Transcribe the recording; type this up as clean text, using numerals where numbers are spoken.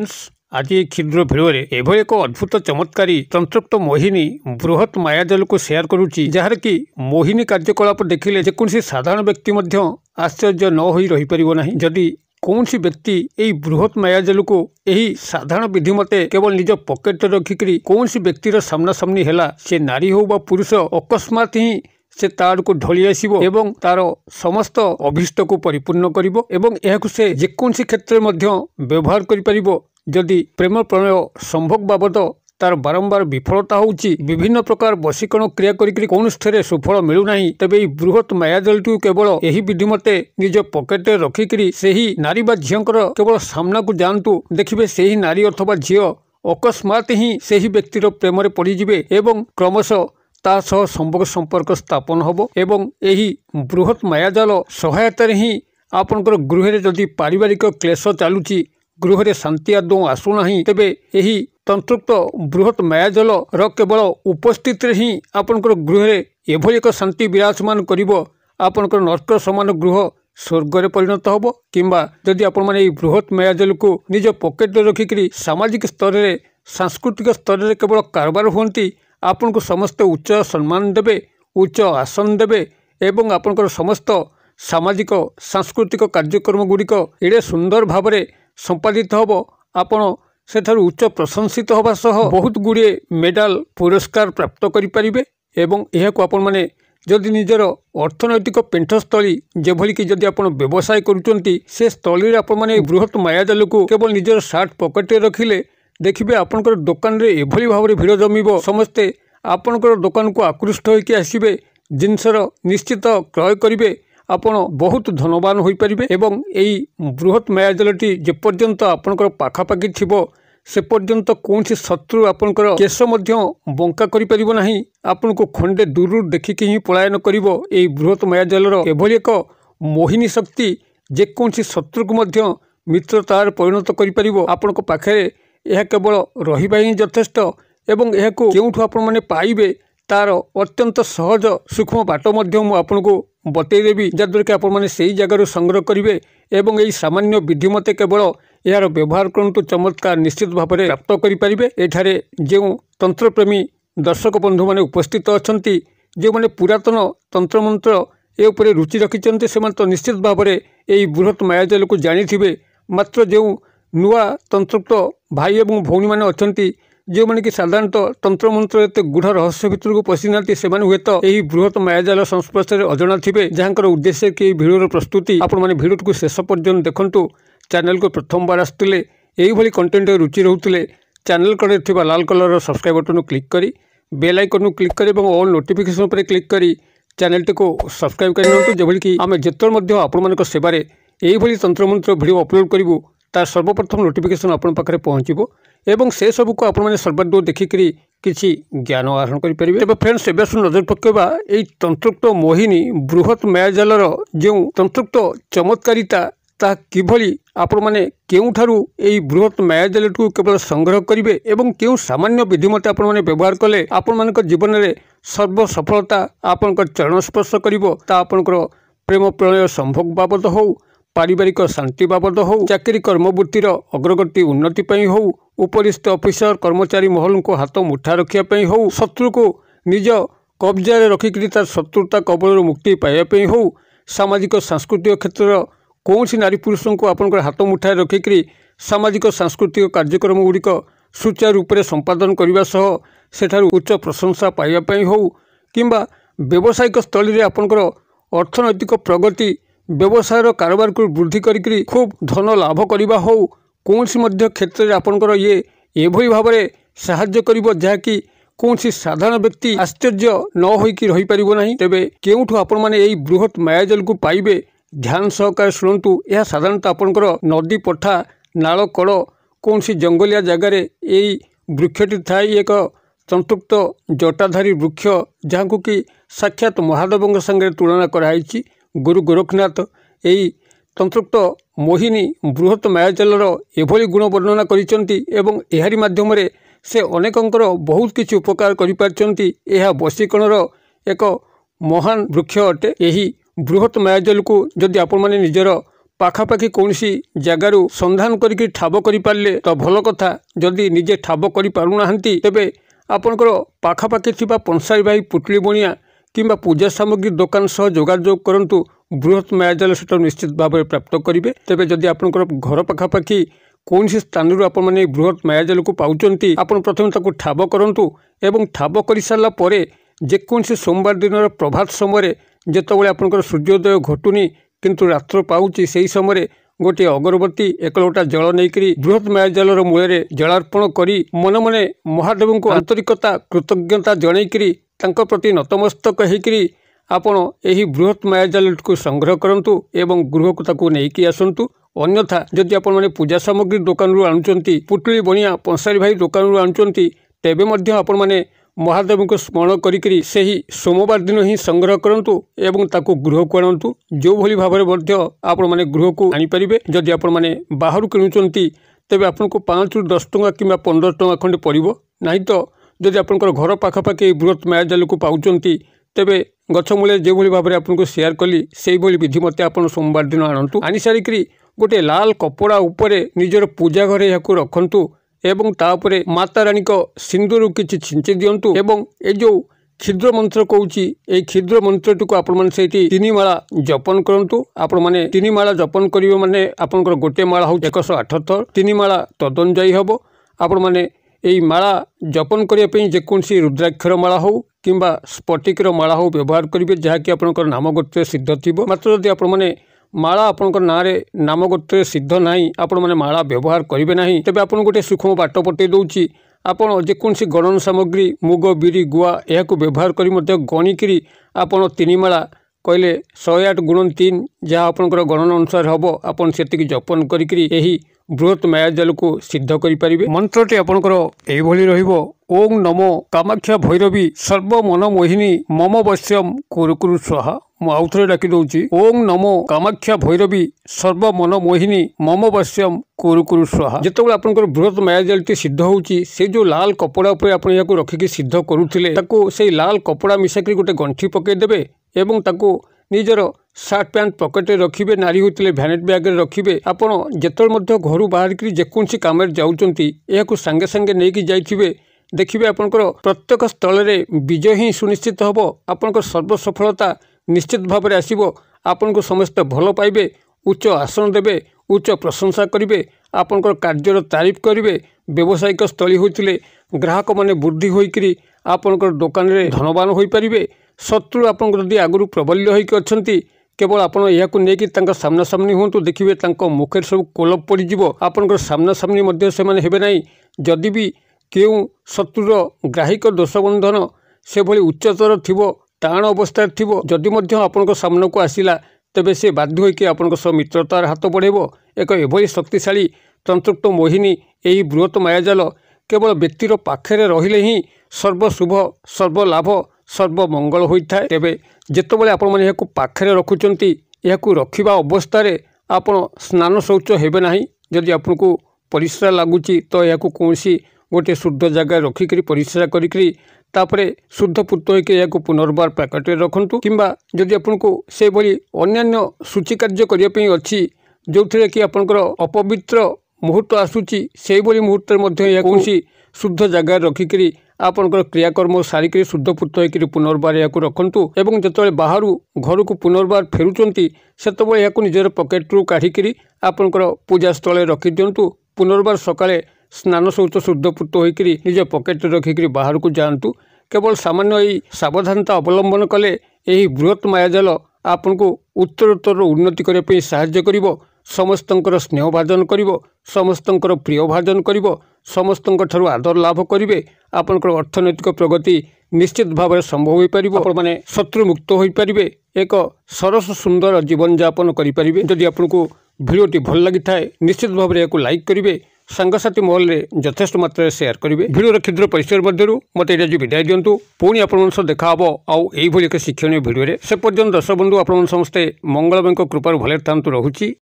Friends आज ये क्षुद्र भिडियो एभली एक अद्भुत चमत्कारी तंत्रोक्त मोहिनी बृहत मायाजाल को शेयर करुच्ची जार कि मोहिनी कार्यकलाप देखिले जेकोसी साधारण व्यक्ति मध्य आश्चर्य न होई रही परिबो नाही। जदि कौन सी व्यक्ति यही बृहत मायाजाल को यही साधारण विधि मते केवल निज पॉकेट रखिक कौन सी व्यक्तिर सामना सामनी है से नारी हो बा पुरुष अकस्मात ही से तार को ढली आसीबो एवं तार समस्त अभिष्ट को परिपूर्ण करिबो एवं एहाकु से जेकोसी क्षेत्र मध्य व्यवहार करि परिबो। जदि प्रेम प्रणय संभोग बाबद तार बारंबार विफलता होउची विभिन्न प्रकार वशीकरण क्रिया करिक कौन स्थिर सुफल मिलूना तेबे बृहत मायाजाल केवल यही विधि मते निज पॉकेट रखिक सेही नारी बा झींकर केवल सामना को जातु देखिबे सेही नारी अथवा झी अकस्मात ही सेही व्यक्तिर प्रेम पड़िजिबे एवं क्रमशः ता सह संभोग संपर्क स्थापन होबो एवं यही बृहत मायाजाल सहायतार ही आपनकर गृह जदि पारिवारिक क्लेश चलुची गृह शांति आदौ आसुना तेबे यही तंत्रोक्त बृहत मायाजाल केवल उपस्थित ही आपनकर गृह एभली एक शांति विराजमान करिवो आपनकर नर्क समान गृह स्वर्ग परिणत होबो। किंबा जदि आपण माने बृहत मायाजाल को निज पॉकेट रखिक सामाजिक स्तर रे सांस्कृतिक स्तर रे केवल कारबार हुंती आपन को समस्त उच्च सम्मान देबे उच्च आसन देबे एवं आपनकर समस्त सामाजिक सांस्कृतिक कार्यक्रम गुड़िक एडे सुंदर भाव में संपादित होबो। आपण सेठारु उच्च प्रशंसित होबा सह बहुत गुड़े मेडाल पुरस्कार प्राप्त करि परिबे एवं एहाकु आपण माने जदि निजर अर्थनैतिक पेंठस्थली जेभली कि जदि आपण व्यवसाय करूचंती से स्थली रे आपण माने बृहत मायाजाल को केवल निजर शर्ट पॉकेट रखिले देखिए आपनकर दुकान रे एभली भाव में भिड़ जमीबो समस्ते आपनकर दुकान को आकृष्ट होइके आसीबे जिनसर निश्चित क्रय करिवे आपण बहुत धनवान होई परिबे एवं एई बृहत मायाजालटी जे पर्यंत आपनकर पाखापाखि थिबो से पर्यंत कौन सी शत्रु आपनकर केश मध्य बंका करि परिबो नाही आपन को खंडे दूर देखिक ही पलायन करिवो। एई बृहत मायाजालर एभली एक मोहिनी शक्ति जे कौन सी शत्रु को मध्य मित्रतार परिणत करि परिबो। आपन को पाखरे यह केवल रहिबा ही यथेष्ट एवं यह केउठु आपण माने पाइबे तार अत्यंत सहज सूक्ष्म बाट मध्य मु आपनको बतईदेवी जद्वारा कि आपण माने सेही जगार संग्रह करिवे एवं यही सामान्य विधि मते केवल यार व्यवहार करंतु चमत्कार निश्चित भाव में प्राप्त करि परिबे। एठारे जो तंत्रप्रेमी दर्शक बंधु माने उपस्थित अछंती जो माने पुरातन तंत्र मंत्र ए उपरे रुचि रखिचंती सेमान तो निश्चित भाव में यही बृहत मायाजाल को जानिथिबे। मात्र जो नुआ तंत्रोक्त भाई एवं भौणी मैंने अच्छा जो मैंने कि साधारणतः तंत्र मंत्र एत गुढ़ रहस्य भितर को पशि ना से हुए तो यही बृहत मायाजाल संस्पर्श में अजणा थे जहाँकर उद्देश्य कि भिडियोर प्रस्तुति आपण मैंने भिडियो को शेष पर्यंत देखंतु। चैनल को प्रथम बार आसते यही कंटेंट रुचि रोते चैनल कड़े थी लाल कलर सब्सक्राइब बटन क्लिक करी बेल आइकन क्लिक करी ऑल नोटिफिकेशन पर क्लिक करी चैनल टी को सब्सक्राइब कर जो कि आम जिते आपण सेवार यही तंत्र मंत्र भिडियो अपलोड करूँ तार सर्वप्रथम नोटिफिकेशन आपण पाखे पहुँचो एवं से सब को आपण मैंने सर्वादू देखिक किसी ज्ञान आहरण करेंगे। तेज फ्रेंड्स एवं नजर पकेबा यही तंत्रोक्त मोहिनी बृहत मायाजालर जो तंत्रोक्त चमत्कारिता ता किभली आपण माने केउठारु एई बृहत मायाजाल को केवल संग्रह करिवे एवं केउ सामान्य विधि मते आपण माने व्यवहार कले आपण मानक जीवन रे सर्व सफलता आपनकर चरण स्पर्श करिवो। ता आपनकर प्रेम प्रणय संभोग बाबद हो पारिवारिक शांति बाबद हो चाकरी कर्मवृत्तिर अग्रगति उन्नति पई हो उपरिस्थ ऑफिसर कर्मचारी महल को हाथ मुठा रखिया पई हो शत्रु को निज कब्जा रखिक तार शत्रुता कबल मुक्ति पाइबा हो सामाजिक सांस्कृतिक क्षेत्र कौन सी नारी पुरुष को आपन हाथ मुठाए रखिक सामाजिक सांस्कृतिक कार्यक्रम गुड़िक सुचारू रूप से संपादन करने सह सेठारु उच्च प्रशंसा पाइबा हो किंबा व्यावसायिक स्थल में आपनकर अर्थनैतिक प्रगति व्यवसायर कारोबार को वृद्धि करी खूब धन लाभ करवा हो कौन सी मध्य क्षेत्र में आपनकर ये एभली भाव में साहाय्य करिवो जहाँकि कौन सी साधारण व्यक्ति आश्चर्य न होइकी रही परिबो नाही। तेबे केउठु आपण माने एई बृहत मायाजाल को पाइबे ध्यान सहकार शुणु। यह साधारणतः आपनकर नदी पठा नाल कड़ कौन सी जंगलिया जगार यही वृक्षटी थाई एक तंत्रोक्त जटाधारी वृक्ष जहाँ को कि साक्षात महादेव संगे तुलना कराई। गुरु गोरखनाथ यही तंत्रोक्त मोहिनी बृहत मायाजालर एभली गुण वर्णना करिसेंती एवं एहारी माध्यम से अनेकंकर बहुत किछि उपकार करि पारचंती। यह वशीकरणर एक महान वृक्ष अटे। यही बृहत मायाजाल को जदि आपण माने निजर पाखापाखि कौन सी जगार संधान करके ठाब कर पारे तो भल कथा। जदि निजे ठाब कर पारुना तेबे आपणकर पाखापाखि थिबा पंसारी भाई पुटली बणिया किंबा पूजा सामग्री दुकान सह जोगाजोग करंतु बृहत मायाजाल सेट निश्चित भाव में प्राप्त करेंगे। तेबे जदि आपणकर घर पाखापाखि कौन सी स्थान आप बृहत मायाजाल को पाउचंती आपण प्रथम ताकू ठाब करंतु एवं ठाब कर सारा पर जेकोसी सोमवार दिन प्रभात समय जितेबाला आपणकर सूर्योदय घटुनी किंतु रात्र पाउची से समय गोटे अगरबत्ती एक लोटा जल नहीं बृहत मायाजाल मूल जलार्पण करी मन मने महादेव को आंतरिकता कृतज्ञता जनईकरी तांको प्रति नतमस्तक होकरी आपण एही बृहत मायाजाल को संग्रह करंतु एवं गृह को ताकू नेकी आसंतु। अन्यथा जदि आपण माने पूजा सामग्री दुकान रू आणुचंती पुटली बणिया पंसारी भाई दुकान रू आणुचंती तेबे मध्य आपण माने महादेव को स्मरण करी सही सोमवार दिन ही संग्रह करंतु एवं ताकू गृह को आणंतु। जो भली भाबरे मध्य आपण माने गृह को आनी परिबे। जदि आपण माने बाहर किणुचंती तेबे आपण को 5 ରୁ 10 टंका किंबा 15 टंका खंडे पड़िबो। नाही तो जदि आपणकर घर पाखापाखि बृहत मायाजाल को पाउचंती तेबे गछ मूले जो भली भाबरे आपण को शेयर कली सेही भली विधि मते आपण सोमवार दिन आणंतु। आनी सारिकरी गोटे लाल कपड़ा उपरे निजर पूजा घरे याकू रखंतु एवं तापरे माता रानी को सिंदूर किछि छिंची दियंतु एवं ए जो क्षुद्र मंत्र कहूची ए क्षुद्र मंत्रटी को आपण माने सेठी 3 माला जपन करंतु। आपण माने 3 माला जपन करिवे माने आपनकर गोटे माला हो 108 थर 3 माला तदनुजाई हबो। आपण माने एई माला जपन करिया पई जेकोसी रुद्राक्षर माला हो किंबा स्फटिकर माला हो व्यवहार करिवे जहाँकि आपनकर नाम गोत्र सिद्ध थिबो। मात्र जदि आपण माने माला आपनकर नारे नाम गोत्र सिद्ध नाही आपण माने माला व्यवहार करिवे नाही तेबे आपण गोटे सूक्ष्म बाट पटे दउची आपण जेकोसी गणन सामग्री मुग बिरी गुआ एहाकू व्यवहार करी मध्य गणिकी आपण 3 माला कहले 108 × 3 जहाँ आपनकर गणन अनुसार हबो आपण सेतिकी जपन करी एही बृहत मायाजाल को सिद्ध करि परिबे। मंत्रटी आपनकर एही भली रहिबो ओम नमो कामाख्या भैरवी सर्व मन मोहिनी मम वश्यम कुरुकुरु स्वाहा। आउथरे डाकी दउची ओम नमो कामाख्या भैरवी सर्व मन मोहिनी मम वश्यम कुरुकुरु स्वाहा। जेतेबेले आपनकर बृहत मायाजालटी सिद्ध होउची से जो लाल कपड़ा उपर आपण याकू रखिकी सिद्ध करूथिले ताकू से लाल कपड़ा मिसाकरी गोटे गंठी पके देबे एवं ताकू निजर सार्ट पैंट पकेटे रखिबे। नारी होते भैनेट बैग रखिबे। आपण जेतेबेले मध्य घर बाहर करी जेकोसी काम जाउचंती एहाकू संगे संगे नेकी जाइथिबे देखिबे आपनकर प्रत्येक स्थल रे विजय ही सुनिश्चित हबो। आपनकर सर्व सफलता निश्चित भाव में आसब। आपण को समस्त भल पाइबे उच्च आसन देबे उच्च प्रशंसा करिवे आपनकर कार्यर तारीफ करिवे। व्यावसायिक स्थली होइतिले ग्राहक माने वृद्धि होइकरी आपनकर दुकान रे धनवान होई परिबे। शत्रु आपनकर जदि आगुरु प्रबल्य होइक अछंती केवल आपण याकू नेकी तांका सामना सामनी होंतु देखिबे तांको मुखेर सब कोलप पड़ी जिवो। आपनकर सामना सामनी मध्य से माने हेबे नाही। जदि भी केउ शत्रुर ग्राहिक दोषबंधन से भली उच्चतर थिबो टाण अवस्था थिबो जदि मध्य आपनकर सामना को आसिला तेबे से बाध्य होइके आपनकर सह मित्रतार हाथ बढ़ेबो। एक एभली शक्तिशाली तंत्रयुक्त मोहिनी एही बृहत मायाजाल केवल व्यक्तिर पाखरे रहिले ही सर्वशुभ सर्वलाभ सर्वमंगल होइथाय। तेबे जेतेबेले आपण माने याकू पाखरे रखुचंती याकू रखिबा अवस्था रे आपण स्नान शौच हेबे नाही। जदि आपनको परिश्रा लागुची तो याकू कोनसी गोटे शुद्ध जगह रखिकरी परिश्रा करिकरी तापरे शुद्ध पुत होइके याकू पुनर्बार पैकेटे रखंतु। किंबा जदि आपनको से भली अन्यान्य सूची कार्य करिया पई अछि जोथिरे कि आपनकर अपवित्र मुहूर्त आसुची से भली मुहूर्त मध्ये या कोनसी शुद्ध जगह रखिकरी आपनकर क्रियाकर्म सारिकरी शुद्ध पुत होइकरी पुनर्बार याकू रखंतु। एवं जतबेले बाहरु घर को पुनर्बार फेरुचंती सेतबेले याकू निजर पॉकेट रु काढिकरी आपनकर पूजा स्थले रखि दियंतु। पुनर्बार सकाळे स्नान शौच शुद्ध पुत होइकरी निज पॉकेट रखिकरी बाहर को जातु। केवल सामान्य यही सावधानता अवलंबन कले यही बृहत मायाजाल आपको उत्तरोत्तर उन्नति करने साहाय्य करिवो। समस्तंकर स्नेह भाजन करिवो समस्तंकर प्रिय भाजन करिवो समस्तंक ठारू आदर लाभ करिवे। आपनकर अर्थनैतिक प्रगति निश्चित भाव में संभव हो पारिबो। आपण माने शत्रु मुक्त हो पारिबे एक सरस सुंदर जीवन यापन करि परिबे। जदि आपनको भिडियोटी भल लगी थाए निश्चित भाव में लाइक करिवे सांगसाथी महल में यथेष्ट मात्रा शेयर करेंगे। भिडियो क्षुद्र परिचय मध्य मत आज विदाय दिंतु पुणी आपण देखा हम आउ एक शिक्षणीय भिडियो से पर्यंत दर्शक बंधु आपण समस्ते मंगलमय कृपार भले था रहुची।